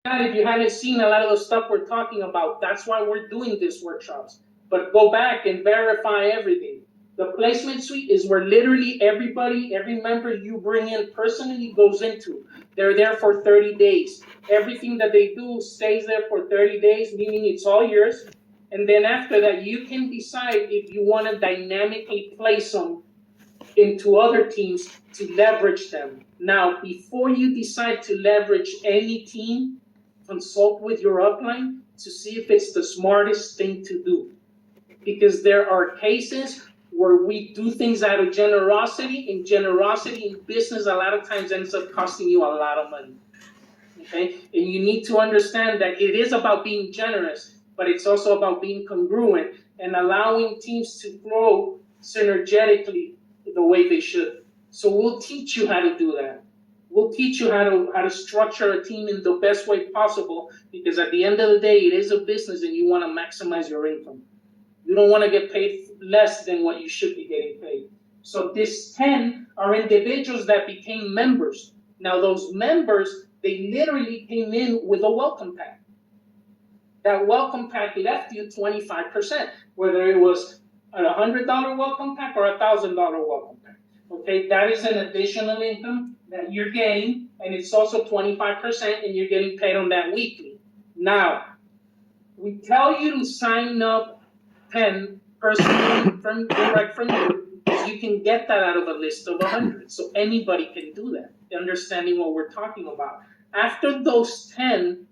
If you haven't seen a lot of the stuff we're talking about, that's why we're doing these workshops. But go back and verify everything. The placement suite is where literally everybody, every member you bring in personally goes into. They're there for 30 days. Everything that they do stays there for 30 days, meaning it's all yours. And then after that, you can decide if you want to dynamically place them into other teams to leverage them. Now, before you decide to leverage any team, consult with your upline to see if it's the smartest thing to do. Because there are cases where we do things out of generosity, and generosity in business a lot of times ends up costing you a lot of money. Okay? And you need to understand that it is about being generous, but it's also about being congruent and allowing teams to flow synergetically the way they should. So we'll teach you how to do that. We'll teach you how to structure a team in the best way possible, because at the end of the day, it is a business and you want to maximize your income. You don't want to get paid less than what you should be getting paid. So these 10 are individuals that became members. Now those members, they literally came in with a welcome pack. That welcome pack left you 25%, whether it was a $100 welcome pack or a $1,000 welcome pack. Okay, that is an additional income that you're getting, and it's also 25%, and you're getting paid on that weekly. Now, we tell you to sign up 10 personally from direct from you, because you can get that out of a list of 100. So anybody can do that, understanding what we're talking about. After those 10,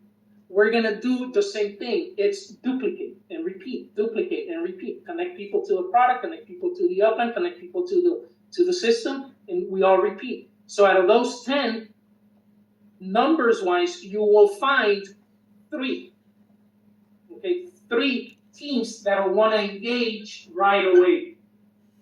we're gonna do the same thing. It's duplicate and repeat, duplicate and repeat. Connect people to the product, connect people to the upline, connect people to the system, and we all repeat. So out of those 10, numbers-wise, you will find 3. Okay, 3 teams that will want to engage right away,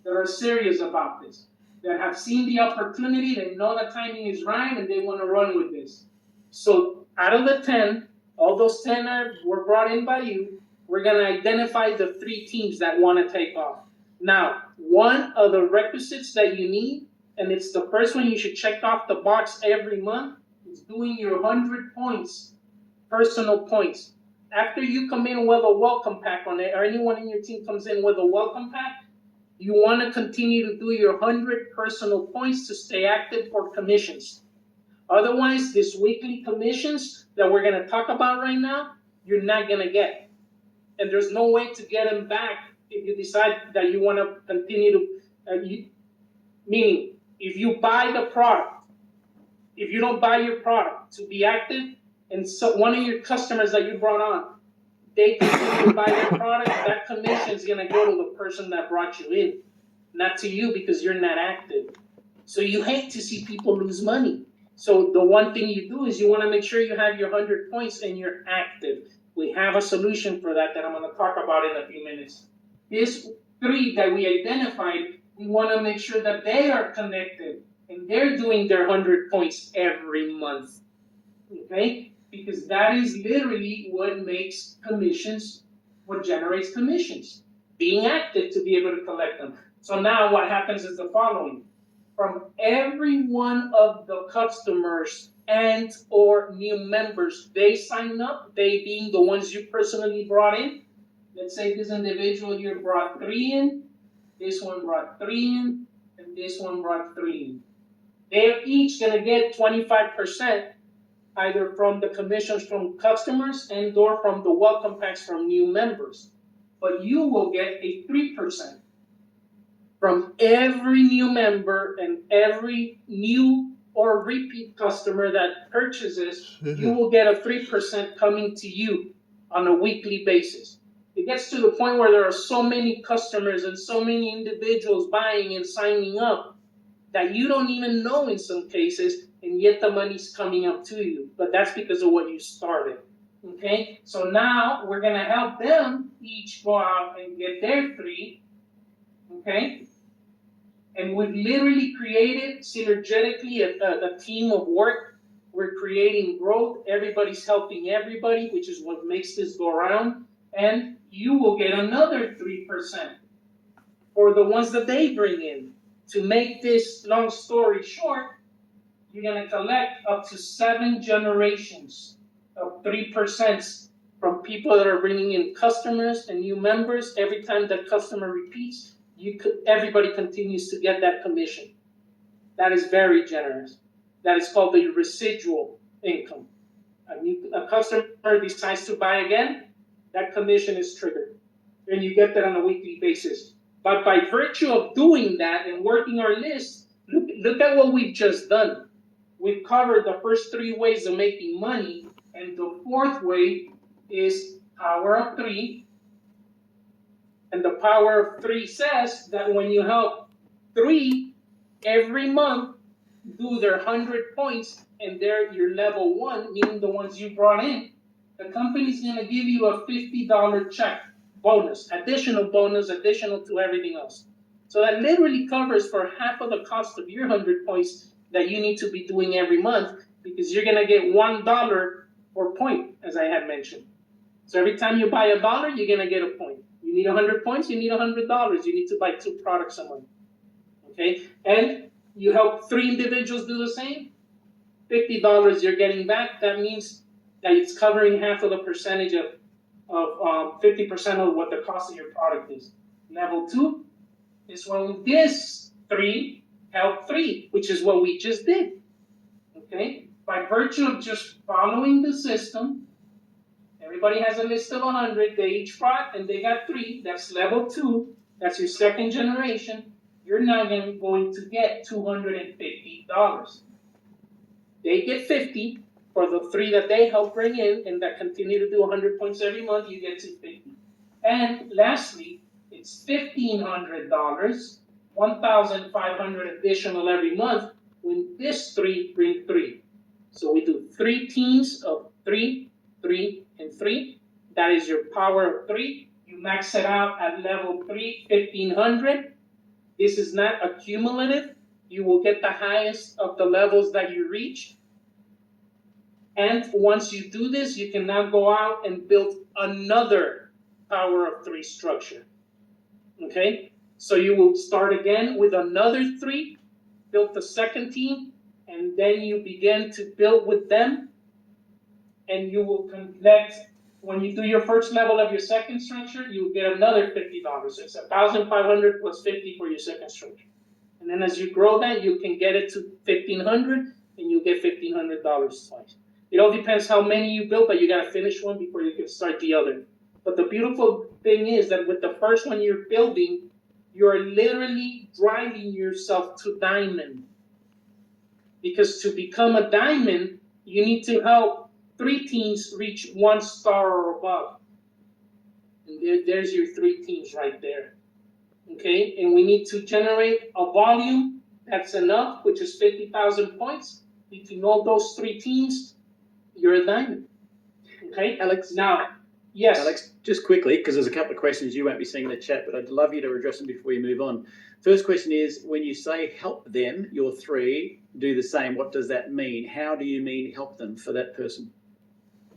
that are serious about this, that have seen the opportunity, they know the timing is right, and they want to run with this. So out of the 10, all those 10 were brought in by you. We're going to identify the 3 teams that want to take off. Now, one of the requisites that you need, and it's the first one you should check off the box every month, is doing your 100 points, personal points. After you come in with a welcome pack on it, or anyone in your team comes in with a welcome pack, you want to continue to do your 100 personal points to stay active for commissions. Otherwise, these weekly commissions that we're going to talk about right now, you're not going to get. And there's no way to get them back if you decide that you want to continue to, meaning, if you buy the product, if you don't buy your product to be active, and so one of your customers that you brought on, they continue to buy their product, that commission is going to go to the person that brought you in, not to you, because you're not active. So you hate to see people lose money. So the one thing you do is you want to make sure you have your 100 points and you're active. We have a solution for that I'm going to talk about in a few minutes. These 3 that we identified, we want to make sure that they are connected and they're doing their 100 points every month. Okay? Because that is literally what makes commissions, what generates commissions. Being active to be able to collect them. So now what happens is the following. From every one of the customers and or new members, they sign up, they being the ones you personally brought in. Let's say this individual here brought 3 in, this one brought 3 in, and this one brought 3 in. They're each going to get 25%, either from the commissions from customers and or from the welcome packs from new members. But you will get a 3%. From every new member and every new or repeat customer that purchases, you will get a 3% coming to you on a weekly basis. It gets to the point where there are so many customers and so many individuals buying and signing up that you don't even know in some cases, and yet the money's coming up to you. But that's because of what you started. Okay? So now we're going to help them each go out and get their 3. Okay? And we've literally created synergetically a team of work. We're creating growth. Everybody's helping everybody, which is what makes this go around. And you will get another 3% for the ones that they bring in. To make this long story short, you're going to collect up to 7 generations of 3% from people that are bringing in customers and new members. Every time that customer repeats, everybody continues to get that commission. That is very generous. That is called the residual income. A customer decides to buy again, that commission is triggered. And you get that on a weekly basis. But by virtue of doing that and working our list, look at what we've just done. We've covered the first 3 ways of making money, and the 4th way is power of 3. And the power of 3 says that when you help 3 every month do their 100 points, and they're your level 1, meaning the ones you brought in, the company's going to give you a $50 check bonus, additional to everything else. So that literally covers for half of the cost of your 100 points that you need to be doing every month, because you're going to get $1 per point, as I had mentioned. So every time you buy $1, you're going to get a point. You need 100 points, you need $100. You need to buy 2 products a month. Okay? And you help 3 individuals do the same, $50 you're getting back. That means that it's covering half of the percentage of 50% of what the cost of your product is. Level 2 is when this 3 help 3, which is what we just did. Okay? By virtue of just following the system, everybody has a list of 100. They each brought, and they got 3. That's level 2. That's your second generation. You're now going to get $250. They get 50 for the 3 that they help bring in, and that continue to do 100 points every month. You get $250. And lastly, it's $1,500, $1,500 additional every month when this 3 bring 3. So we do 3 teams of 3, 3, and 3. That is your power of 3. You max it out at level 3, 1,500. This is not accumulative. You will get the highest of the levels that you reach. And once you do this, you can now go out and build another power of 3 structure. Okay? So you will start again with another 3, build the second team, and then you begin to build with them. And you will collect, when you do your first level of your second structure, you will get another $50. So it's $1,500 plus 50 for your second structure. And then as you grow that, you can get it to $1,500, and you get $1,500 twice. It all depends how many you build, but you got to finish one before you can start the other. But the beautiful thing is that with the first one you're building, you're literally driving yourself to diamond. Because to become a diamond, you need to help 3 teams reach 1 star or above. And there's your 3 teams right there. Okay? And we need to generate a volume that's enough, which is 50,000 points. Between all those 3 teams, you're a diamond. Okay? Alex? Now, yes. Alex, just quickly, because there's a couple of questions you won't be seeing in the chat, but I'd love you to address them before you move on. First question is, when you say help them, your 3, do the same, what does that mean? How do you mean help them for that person?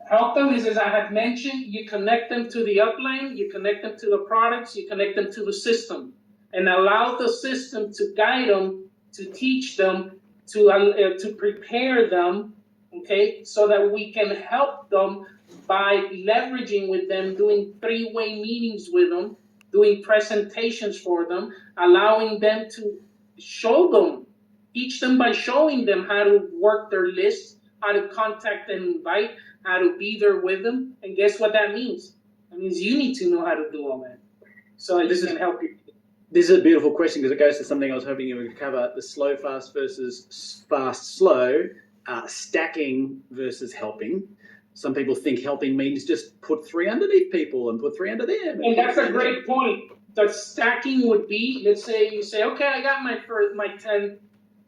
Help them is, as I had mentioned, you connect them to the upline, you connect them to the products, you connect them to the system, and allow the system to guide them, to teach them, to prepare them, okay, so that we can help them by leveraging with them, doing 3-way meetings with them, doing presentations for them, allowing them to show them, teach them by showing them how to work their list, how to contact and invite, how to be there with them. And guess what that means? It means you need to know how to do all that. So this can help you. This is a beautiful question because it goes to something I was hoping you would cover, the slow fast versus fast slow, stacking versus helping. Some people think helping means just put 3 underneath people and put 3 under them. And that's a great point. The stacking would be, let's say you say, okay, I got my 10,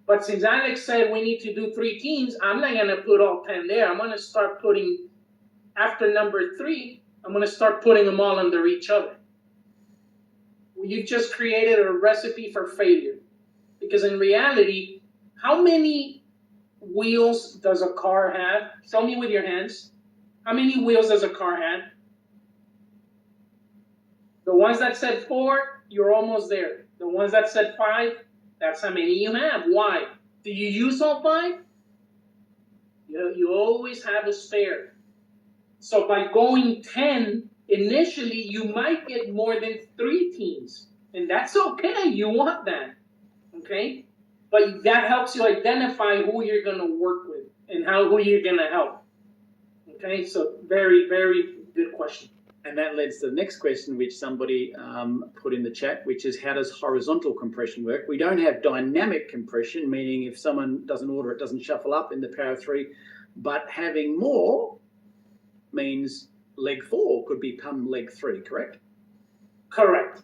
but since Alex said we need to do 3 teams, I'm not going to put all 10 there. I'm going to start putting, after number 3, I'm going to start putting them all under each other. You've just created a recipe for failure. Because in reality, how many wheels does a car have? Show me with your hands. How many wheels does a car have? The ones that said 4, you're almost there. The ones that said 5, that's how many you have. Why? Do you use all 5? You always have a spare. So by going 10, initially you might get more than 3 teams, and that's okay. You want that, okay? But that helps you identify who you're gonna work with and who you're gonna help. Okay, so very, very good question. And that leads to the next question, which somebody put in the chat, which is how does horizontal compression work? We don't have dynamic compression, meaning if someone does an order, it doesn't shuffle up in the power of 3, but having more means leg 4 could become leg 3, correct? Correct.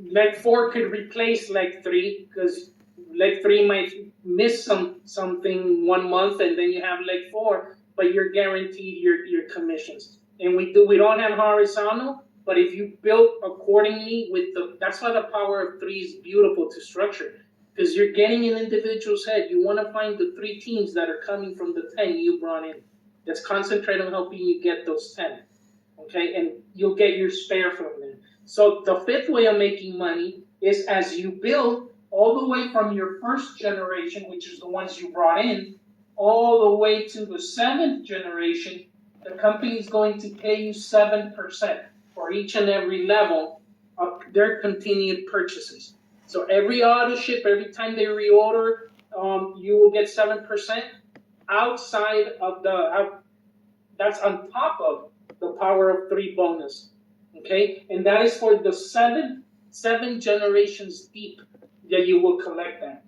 Leg 4 could replace leg 3 because leg 3 might miss something 1 month, and then you have leg 4, but you're guaranteed your commissions. And we don't have horizontal, but if you build accordingly that's why the power of 3 is beautiful to structure, because you're getting an individual's head. You want to find the 3 teams that are coming from the 10 you brought in. Let's concentrate on helping you get those 10, okay? And you'll get your spare from them. So the 5th way of making money is as you build all the way from your first generation, which is the ones you brought in, all the way to the 7th generation, the company is going to pay you 7% for each and every level of their continued purchases. So every auto ship, every time they reorder, you will get 7% outside of that's on top of the power of 3 bonus. Okay, and that is for the 7 generations deep that you will collect that.